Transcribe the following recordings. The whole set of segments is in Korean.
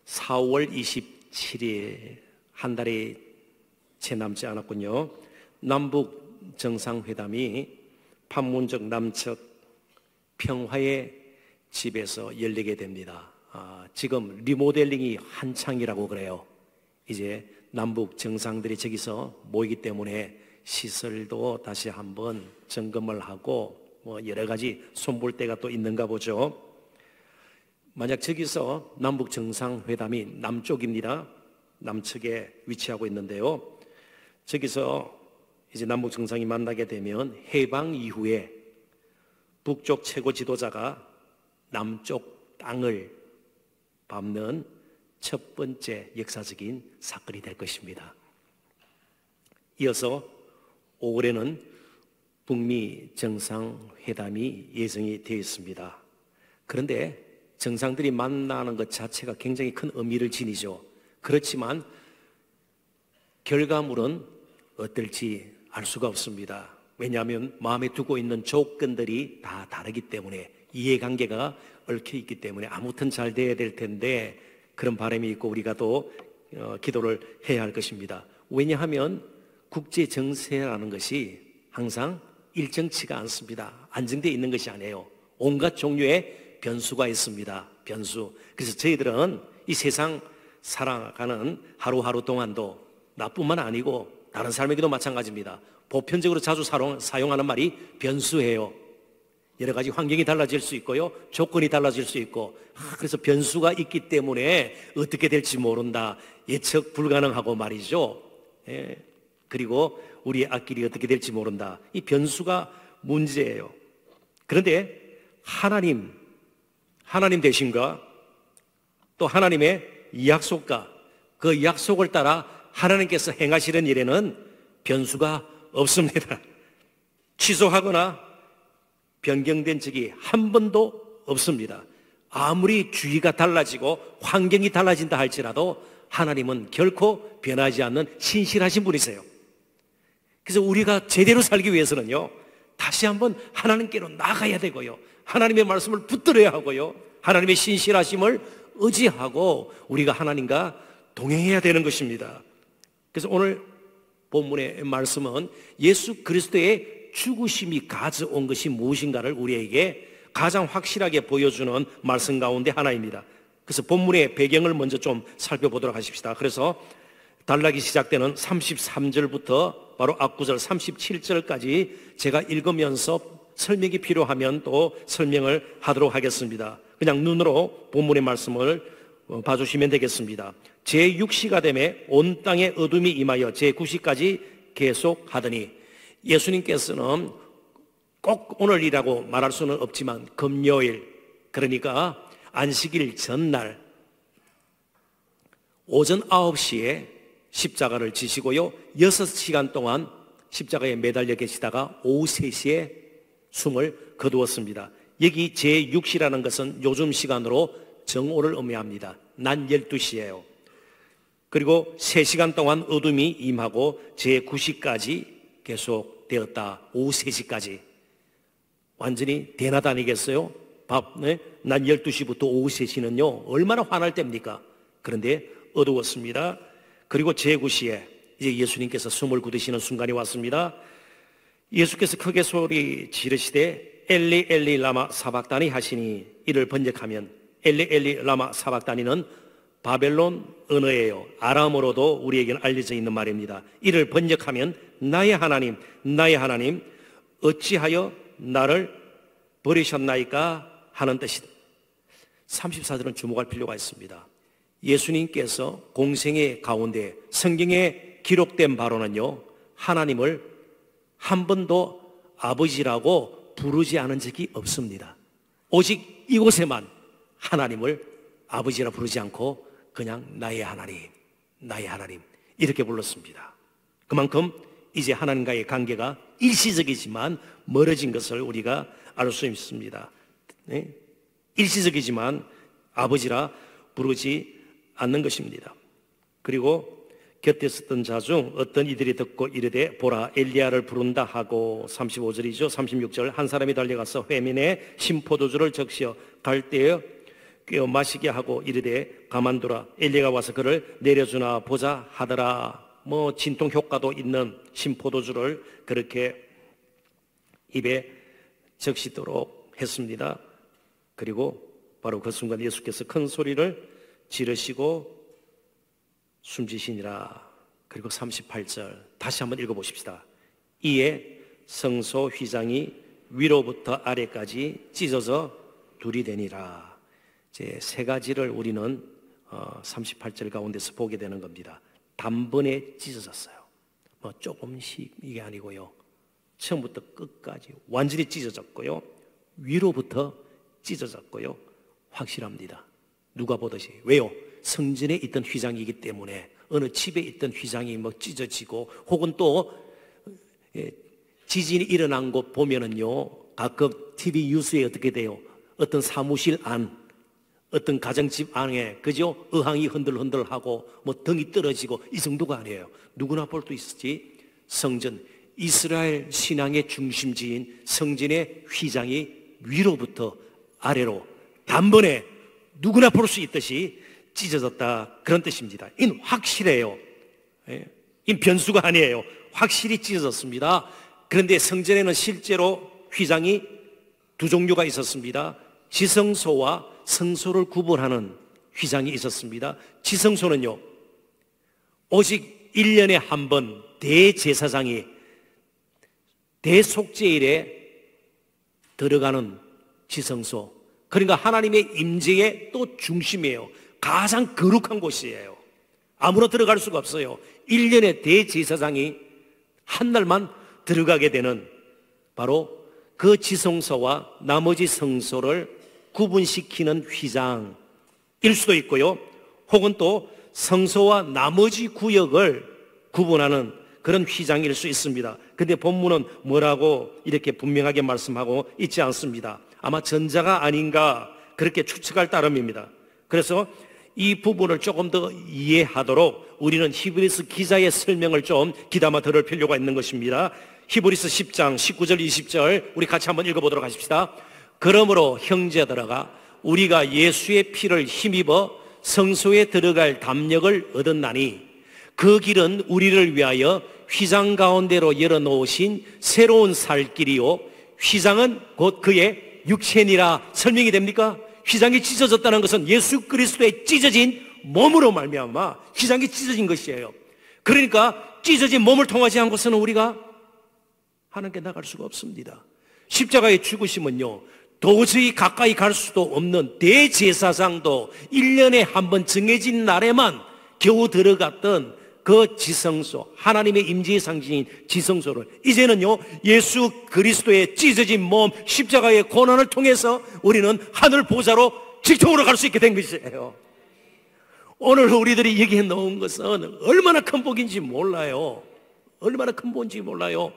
4월 27일 한 달이 채 남지 않았군요. 남북 정상회담이 판문점 남측 평화의 집에서 열리게 됩니다. 지금 리모델링이 한창이라고 그래요. 이제 남북 정상들이 저기서 모이기 때문에 시설도 다시 한번 점검을 하고 여러 가지 손볼 때가 또 있는가 보죠. 만약 저기서 남북 정상회담이 남쪽입니다. 남측에 위치하고 있는데요. 저기서 이제 남북 정상이 만나게 되면 해방 이후에 북쪽 최고 지도자가 남쪽 땅을 밟는 첫 번째 역사적인 사건이 될 것입니다. 이어서 5월에는 북미 정상회담이 예정이 되어 있습니다. 그런데 정상들이 만나는 것 자체가 굉장히 큰 의미를 지니죠. 그렇지만 결과물은 어떨지 알 수가 없습니다. 왜냐하면 마음에 두고 있는 조건들이 다 다르기 때문에, 이해관계가 얽혀 있기 때문에 아무튼 잘 돼야 될 텐데 그런 바람이 있고 우리가 또 기도를 해야 할 것입니다. 왜냐하면 국제 정세라는 것이 항상 일정치가 않습니다. 안정되어 있는 것이 아니에요. 온갖 종류의 변수가 있습니다. 변수. 그래서 저희들은 이 세상 살아가는 하루하루 동안도 나뿐만 아니고 다른 사람에게도 마찬가지입니다. 보편적으로 자주 사용하는 말이 변수예요. 여러 가지 환경이 달라질 수 있고요, 조건이 달라질 수 있고, 그래서 변수가 있기 때문에 어떻게 될지 모른다, 예측 불가능하고 말이죠. 그리고 우리의 앞길이 어떻게 될지 모른다. 이 변수가 문제예요. 그런데 하나님 되신가, 또 하나님의 약속과 그 약속을 따라 하나님께서 행하시는 일에는 변수가 없습니다. 취소하거나 변경된 적이 한 번도 없습니다. 아무리 주의가 달라지고 환경이 달라진다 할지라도 하나님은 결코 변하지 않는 신실하신 분이세요. 그래서 우리가 제대로 살기 위해서는요, 다시 한번 하나님께로 나가야 되고요, 하나님의 말씀을 붙들어야 하고요, 하나님의 신실하심을 의지하고 우리가 하나님과 동행해야 되는 것입니다. 그래서 오늘 본문의 말씀은 예수 그리스도의 죽으심이 가져온 것이 무엇인가를 우리에게 가장 확실하게 보여주는 말씀 가운데 하나입니다. 그래서 본문의 배경을 먼저 좀 살펴보도록 하십시다. 그래서 단락이 시작되는 33절부터 바로 앞구절 37절까지 제가 읽으면서 설명이 필요하면 또 설명을 하도록 하겠습니다. 그냥 눈으로 본문의 말씀을 봐주시면 되겠습니다. 제6시가 되매 온 땅에 어둠이 임하여 제9시까지 계속하더니, 예수님께서는 꼭 오늘이라고 말할 수는 없지만 금요일, 그러니까 안식일 전날 오전 9시에 십자가를 지시고요, 6시간 동안 십자가에 매달려 계시다가 오후 3시에 숨을 거두었습니다. 여기 제6시라는 것은 요즘 시간으로 정오를 의미합니다. 낮 12시예요. 그리고 3시간 동안 어둠이 임하고 제9시까지 계속되었다. 오후 3시까지. 완전히 대낮 아니겠어요? 낮 12시부터 오후 3시는요 얼마나 환할 때입니까? 그런데 어두웠습니다. 그리고 제9시에 이제 예수님께서 숨을 거두시는 순간이 왔습니다. 예수께서 크게 소리 지르시되 엘리 엘리 라마 사박다니 하시니, 이를 번역하면 엘리 엘리 라마 사박다니는 바벨론 언어예요. 아람어로도 우리에게는 알려져 있는 말입니다. 이를 번역하면 나의 하나님, 나의 하나님, 어찌하여 나를 버리셨나이까 하는 뜻이다. 34절은 주목할 필요가 있습니다. 예수님께서 공생의 가운데 성경에 기록된 바로는요, 하나님을 한 번도 아버지라고 부르지 않은 적이 없습니다. 오직 이곳에만 하나님을 아버지라 부르지 않고 그냥 나의 하나님, 나의 하나님 이렇게 불렀습니다. 그만큼 이제 하나님과의 관계가 일시적이지만 멀어진 것을 우리가 알 수 있습니다. 네? 일시적이지만 아버지라 부르지 않는 것입니다. 그리고 곁에 있었던 자 중 어떤 이들이 듣고 이르되 보라 엘리야를 부른다 하고, 35절이죠. 36절, 한 사람이 달려가서 회민에 신포도주를 적시어 갈대에 깨어 마시게 하고 이르되 가만두라. 엘리야가 와서 그를 내려주나 보자 하더라. 진통 효과도 있는 신포도주를 그렇게 입에 적시도록 했습니다. 그리고 바로 그 순간 예수께서 큰 소리를 지르시고 숨지시니라. 그리고 38절 다시 한번 읽어보십시다. 이에 성소 휘장이 위로부터 아래까지 찢어져 둘이 되니라. 이제 세 가지를 우리는 38절 가운데서 보게 되는 겁니다. 단번에 찢어졌어요. 조금씩 이게 아니고요. 처음부터 끝까지 완전히 찢어졌고요. 위로부터 찢어졌고요. 확실합니다. 누가 보듯이. 왜요? 성전에 있던 휘장이기 때문에 어느 집에 있던 휘장이 찢어지고 혹은 또 지진이 일어난 곳 보면은요, 가끔 TV 뉴스에 어떻게 돼요? 어떤 사무실 안, 어떤 가정집 안에, 그죠? 의항이 흔들흔들하고 등이 떨어지고 이 정도가 아니에요. 누구나 볼 수 있었지. 성전, 이스라엘 신앙의 중심지인 성전의 휘장이 위로부터 아래로 단번에 누구나 볼 수 있듯이 찢어졌다, 그런 뜻입니다. 이는 확실해요. 이는 변수가 아니에요. 확실히 찢어졌습니다. 그런데 성전에는 실제로 휘장이 두 종류가 있었습니다. 지성소와 성소를 구분하는 휘장이 있었습니다. 지성소는요, 오직 1년에 한 번 대제사장이 대속죄일에 들어가는 지성소, 그러니까 하나님의 임재의 또 중심이에요. 가장 거룩한 곳이에요. 아무나 들어갈 수가 없어요. 1년에 대제사장이 한 날만 들어가게 되는 바로 그 지성소와 나머지 성소를 구분시키는 휘장일 수도 있고요. 혹은 또 성소와 나머지 구역을 구분하는 그런 휘장일 수 있습니다. 근데 본문은 뭐라고 이렇게 분명하게 말씀하고 있지 않습니다. 아마 전자가 아닌가 그렇게 추측할 따름입니다. 그래서 이 부분을 조금 더 이해하도록 우리는 히브리서 기자의 설명을 좀 귀담아 들을 필요가 있는 것입니다. 히브리서 10장 19절 20절 우리 같이 한번 읽어보도록 하십시다. 그러므로 형제들아, 우리가 예수의 피를 힘입어 성소에 들어갈 담력을 얻었나니 그 길은 우리를 위하여 휘장 가운데로 열어놓으신 새로운 살 길이요, 휘장은 곧 그의 육체니라. 설명이 됩니까? 휘장이 찢어졌다는 것은 예수 그리스도의 찢어진 몸으로 말미암아 휘장이 찢어진 것이에요. 그러니까 찢어진 몸을 통하지 않고서는 우리가 하나님께 나갈 수가 없습니다. 십자가의 죽으심은요, 도저히 가까이 갈 수도 없는 대제사장도 1년에 한 번 정해진 날에만 겨우 들어갔던 그 지성소, 하나님의 임재의 상징인 지성소를 이제는요, 예수 그리스도의 찢어진 몸, 십자가의 고난을 통해서 우리는 하늘 보좌로 직통으로 갈 수 있게 된 것이에요. 오늘 우리들이 얘기해 놓은 것은 얼마나 큰 복인지 몰라요. 얼마나 큰 복인지 몰라요.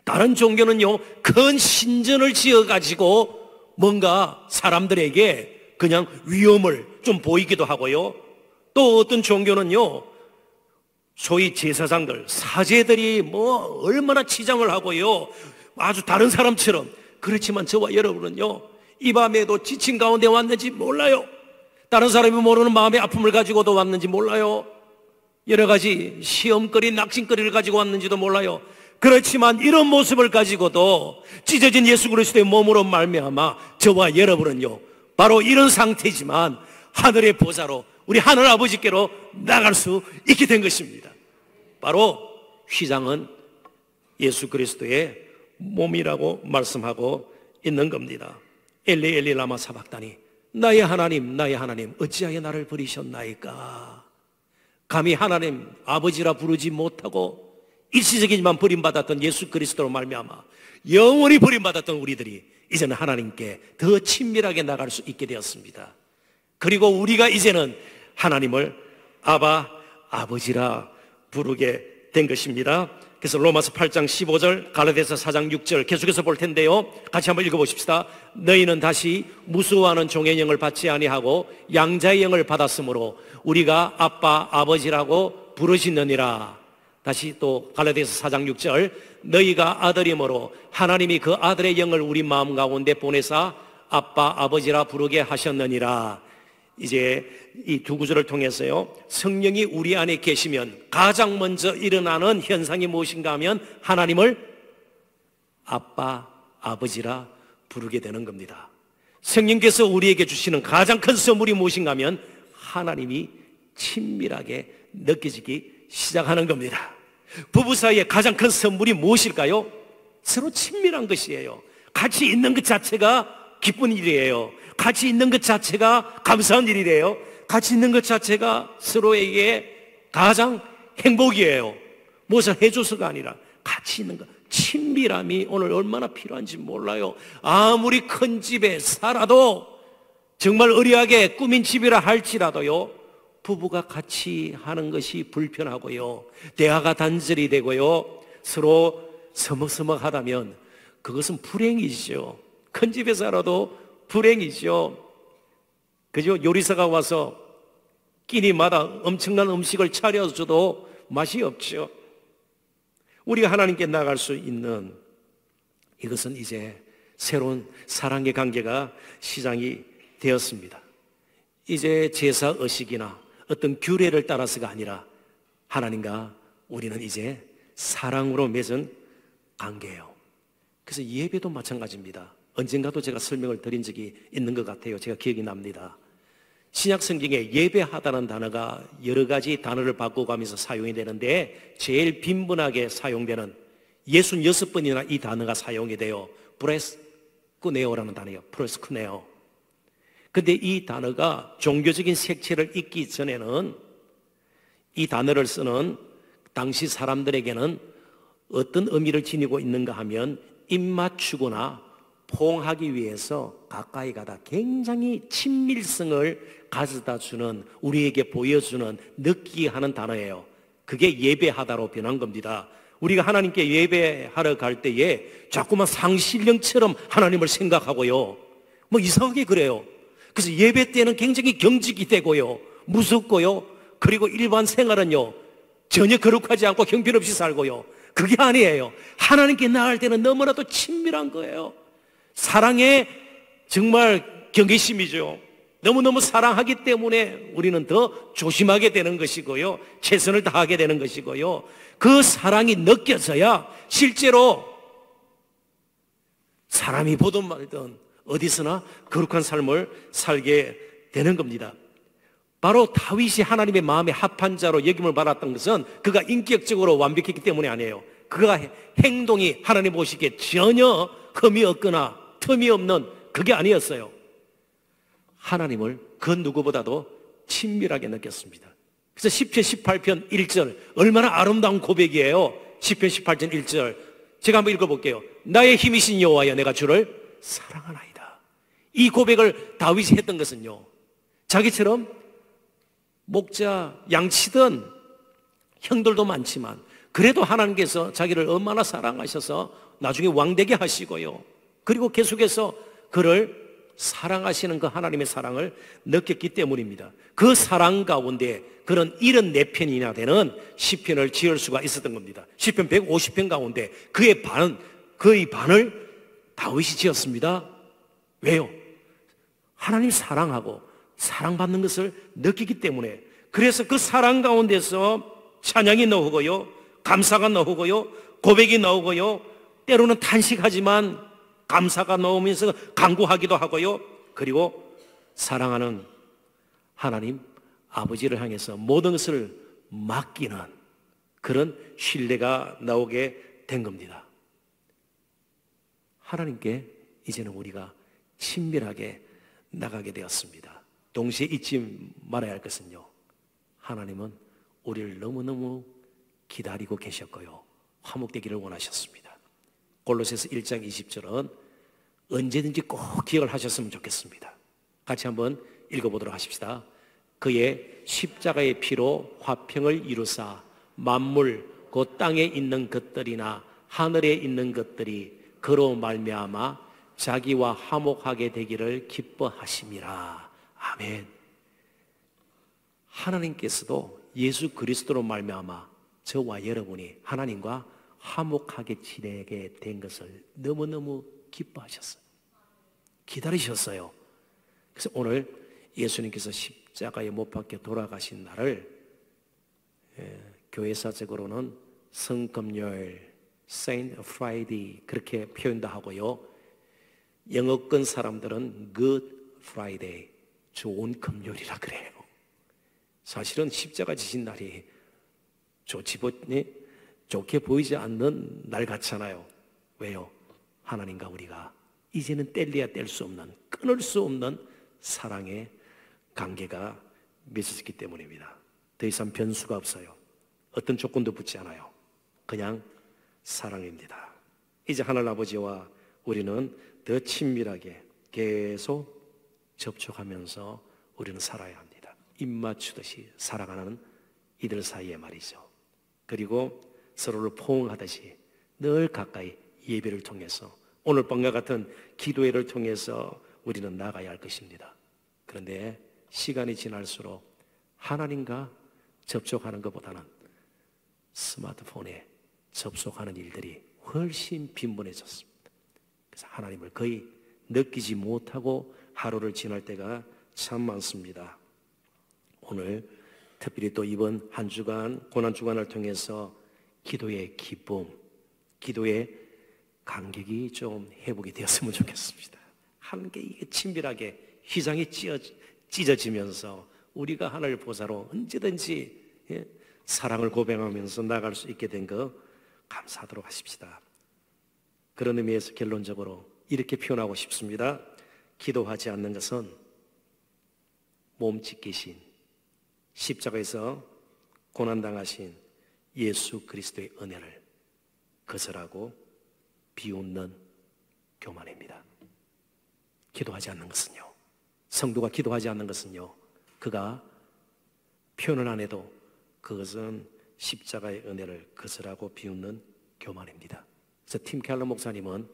다른 종교는요, 큰 신전을 지어가지고 뭔가 사람들에게 그냥 위험을 좀 보이기도 하고요. 또 어떤 종교는요, 소위 제사장들, 사제들이 얼마나 치장을 하고요, 아주 다른 사람처럼. 그렇지만 저와 여러분은요, 이 밤에도 지친 가운데 왔는지 몰라요. 다른 사람이 모르는 마음의 아픔을 가지고도 왔는지 몰라요. 여러 가지 시험거리, 낙심거리를 가지고 왔는지도 몰라요. 그렇지만 이런 모습을 가지고도 찢어진 예수 그리스도의 몸으로 말미암아 저와 여러분은요, 바로 이런 상태지만 하늘의 보좌로, 우리 하늘 아버지께로 나갈 수 있게 된 것입니다. 바로 휘장은 예수 그리스도의 몸이라고 말씀하고 있는 겁니다. 엘리 엘리 라마 사박다니, 나의 하나님 나의 하나님 어찌하여 나를 버리셨나이까. 감히 하나님 아버지라 부르지 못하고 일시적이지만 버림받았던 예수 그리스도로 말미암아 영원히 버림받았던 우리들이 이제는 하나님께 더 친밀하게 나갈 수 있게 되었습니다. 그리고 우리가 이제는 하나님을 아바, 아버지라 부르게 된 것입니다. 그래서 로마서 8장 15절, 갈라디아서 4장 6절 계속해서 볼 텐데요, 같이 한번 읽어보십시다. 너희는 다시 무수하는 종의 영을 받지 아니하고 양자의 영을 받았으므로 우리가 아빠, 아버지라고 부르시느니라. 다시 또 갈라디아서 4장 6절, 너희가 아들이므로 하나님이 그 아들의 영을 우리 마음 가운데 보내사 아빠 아버지라 부르게 하셨느니라. 이제 이 두 구절을 통해서요, 성령이 우리 안에 계시면 가장 먼저 일어나는 현상이 무엇인가 하면 하나님을 아빠 아버지라 부르게 되는 겁니다. 성령께서 우리에게 주시는 가장 큰 선물이 무엇인가 하면 하나님이 친밀하게 느껴지기 시작하는 겁니다. 부부 사이에 가장 큰 선물이 무엇일까요? 서로 친밀한 것이에요. 같이 있는 것 자체가 기쁜 일이에요. 같이 있는 것 자체가 감사한 일이래요. 같이 있는 것 자체가 서로에게 가장 행복이에요. 무엇을 해줘서가 아니라 같이 있는 것, 친밀함이 오늘 얼마나 필요한지 몰라요. 아무리 큰 집에 살아도, 정말 의리하게 꾸민 집이라 할지라도요, 부부가 같이 하는 것이 불편하고요, 대화가 단절이 되고요, 서로 서먹서먹하다면 그것은 불행이죠. 큰 집에 살아도 불행이죠. 그죠? 요리사가 와서 끼니마다 엄청난 음식을 차려줘도 맛이 없죠. 우리가 하나님께 나갈 수 있는 이것은 이제 새로운 사랑의 관계가 시작이 되었습니다. 이제 제사 의식이나 어떤 규례를 따라서가 아니라 하나님과 우리는 이제 사랑으로 맺은 관계예요. 그래서 예배도 마찬가지입니다. 언젠가도 제가 설명을 드린 적이 있는 것 같아요. 제가 기억이 납니다. 신약 성경에 예배하다는 단어가 여러 가지 단어를 바꿔가면서 사용이 되는데 제일 빈번하게 사용되는 66번이나 이 단어가 사용이 돼요. 브레스쿠네오라는 단어예요. 브레스쿠네오. 근데 이 단어가 종교적인 색채를 잇기 전에는 이 단어를 쓰는 당시 사람들에게는 어떤 의미를 지니고 있는가 하면 입맞추거나 포옹하기 위해서 가까이 가다 굉장히 친밀성을 가져다 주는, 우리에게 보여주는, 느끼게 하는 단어예요. 그게 예배하다로 변한 겁니다. 우리가 하나님께 예배하러 갈 때에 자꾸만 상실령처럼 하나님을 생각하고요, 뭐 이상하게 그래요. 그래서 예배 때는 굉장히 경직이 되고요, 무섭고요, 그리고 일반 생활은요 전혀 거룩하지 않고 형편없이 살고요. 그게 아니에요. 하나님께 나갈 때는 너무나도 친밀한 거예요. 사랑의 정말 경계심이죠. 너무너무 사랑하기 때문에 우리는 더 조심하게 되는 것이고요, 최선을 다하게 되는 것이고요, 그 사랑이 느껴져야 실제로 사람이 보든 말든 어디서나 거룩한 삶을 살게 되는 겁니다. 바로 다윗이 하나님의 마음에 합한 자로 여김을 받았던 것은 그가 인격적으로 완벽했기 때문이 아니에요. 그가 행동이 하나님 보시기에 전혀 흠이 없거나 틈이 없는 그게 아니었어요. 하나님을 그 누구보다도 친밀하게 느꼈습니다. 그래서 시편 18편 1절, 얼마나 아름다운 고백이에요. 시편 18편 1절 제가 한번 읽어볼게요. 나의 힘이신 여호와여, 내가 주를 사랑하나이다. 이 고백을 다윗이 했던 것은요, 자기처럼 목자, 양치던 형들도 많지만 그래도 하나님께서 자기를 얼마나 사랑하셔서 나중에 왕되게 하시고요, 그리고 계속해서 그를 사랑하시는 그 하나님의 사랑을 느꼈기 때문입니다. 그 사랑 가운데 그런 74편이나 되는 시편을 지을 수가 있었던 겁니다. 시편 150편 가운데 그의 반을 다윗이 지었습니다. 왜요? 하나님 사랑하고 사랑받는 것을 느끼기 때문에. 그래서 그 사랑 가운데서 찬양이 나오고요, 감사가 나오고요, 고백이 나오고요, 때로는 탄식하지만 감사가 나오면서 간구하기도 하고요, 그리고 사랑하는 하나님 아버지를 향해서 모든 것을 맡기는 그런 신뢰가 나오게 된 겁니다. 하나님께 이제는 우리가 친밀하게 나가게 되었습니다. 동시에 잊지 말아야 할 것은요, 하나님은 우리를 너무너무 기다리고 계셨고요, 화목되기를 원하셨습니다. 골로새서 1장 20절은 언제든지 꼭 기억을 하셨으면 좋겠습니다. 같이 한번 읽어보도록 하십시다. 그의 십자가의 피로 화평을 이루사 만물 곧 땅에 있는 것들이나 하늘에 있는 것들이 그로 말미암아 자기와 화목하게 되기를 기뻐하심이라. 아멘. 하나님께서도 예수 그리스도로 말미암아 저와 여러분이 하나님과 화목하게 지내게 된 것을 너무너무 기뻐하셨어요. 기다리셨어요. 그래서 오늘 예수님께서 십자가에 못 박혀 돌아가신 날을 교회사적으로는 성금요일, Saint Friday 그렇게 표현도 하고요. 영어권 사람들은 Good Friday, 좋은 금요일이라 그래요. 사실은 십자가 지신 날이 좋게 보이지 않는 날 같잖아요. 왜요? 하나님과 우리가 이제는 뗄래야 뗄 수 없는, 끊을 수 없는 사랑의 관계가 맺어졌기 때문입니다. 더 이상 변수가 없어요. 어떤 조건도 붙지 않아요. 그냥 사랑입니다. 이제 하늘 아버지와 우리는 더 친밀하게 계속 접촉하면서 우리는 살아야 합니다. 입 맞추듯이 살아가는 이들 사이에 말이죠. 그리고 서로를 포옹하듯이 늘 가까이 예배를 통해서 오늘 밤과 같은 기도회를 통해서 우리는 나가야 할 것입니다. 그런데 시간이 지날수록 하나님과 접촉하는 것보다는 스마트폰에 접속하는 일들이 훨씬 빈번해졌습니다. 그래서 하나님을 거의 느끼지 못하고 하루를 지날 때가 참 많습니다. 오늘 특별히 또 이번 한 주간 고난주간을 통해서 기도의 기쁨, 기도의 간격이 좀 회복이 되었으면 좋겠습니다. 함께 이게 친밀하게 휘장이 찢어지면서 우리가 하늘 보사로 언제든지 사랑을 고백하면서 나갈 수 있게 된 거 감사하도록 하십시다. 그런 의미에서 결론적으로 이렇게 표현하고 싶습니다. 기도하지 않는 것은 몸짓기신 십자가에서 고난당하신 예수 그리스도의 은혜를 거절하고 비웃는 교만입니다. 기도하지 않는 것은요, 성도가 기도하지 않는 것은요, 그가 표현을 안 해도 그것은 십자가의 은혜를 거절하고 비웃는 교만입니다. 그래서 팀 켈러 목사님은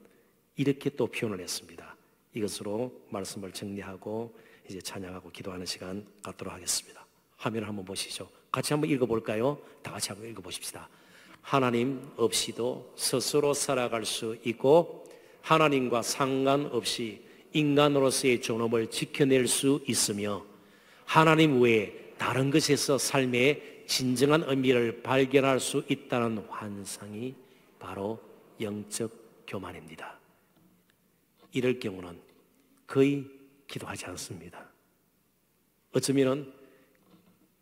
이렇게 또 표현을 했습니다. 이것으로 말씀을 정리하고 이제 찬양하고 기도하는 시간 갖도록 하겠습니다. 화면을 한번 보시죠. 같이 한번 읽어볼까요? 다 같이 한번 읽어보십시다. 하나님 없이도 스스로 살아갈 수 있고 하나님과 상관없이 인간으로서의 존엄을 지켜낼 수 있으며 하나님 외에 다른 것에서 삶의 진정한 의미를 발견할 수 있다는 환상이 바로 영적 교만입니다. 이럴 경우는 거의 기도하지 않습니다. 어쩌면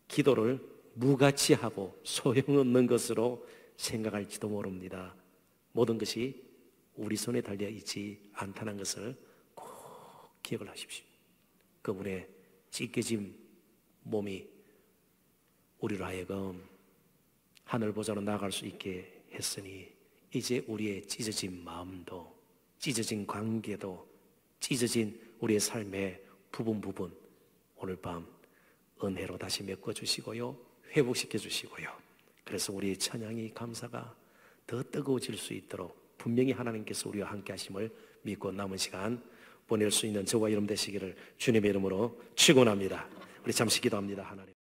기도를 무가치하고 소용없는 것으로 생각할지도 모릅니다. 모든 것이 우리 손에 달려 있지 않다는 것을 꼭 기억을 하십시오. 그분의 찢겨진 몸이 우리로 하여금 하늘 보좌로 나아갈 수 있게 했으니 이제 우리의 찢어진 마음도 찢어진 관계도 찢어진 우리의 삶의 부분 오늘 밤 은혜로 다시 메꿔주시고요, 회복시켜 주시고요. 그래서 우리의 찬양이 감사가 더 뜨거워질 수 있도록 분명히 하나님께서 우리와 함께 하심을 믿고 남은 시간 보낼 수 있는 저와 여러분 되시기를 주님의 이름으로 축원합니다. 우리 잠시 기도합니다. 하나님.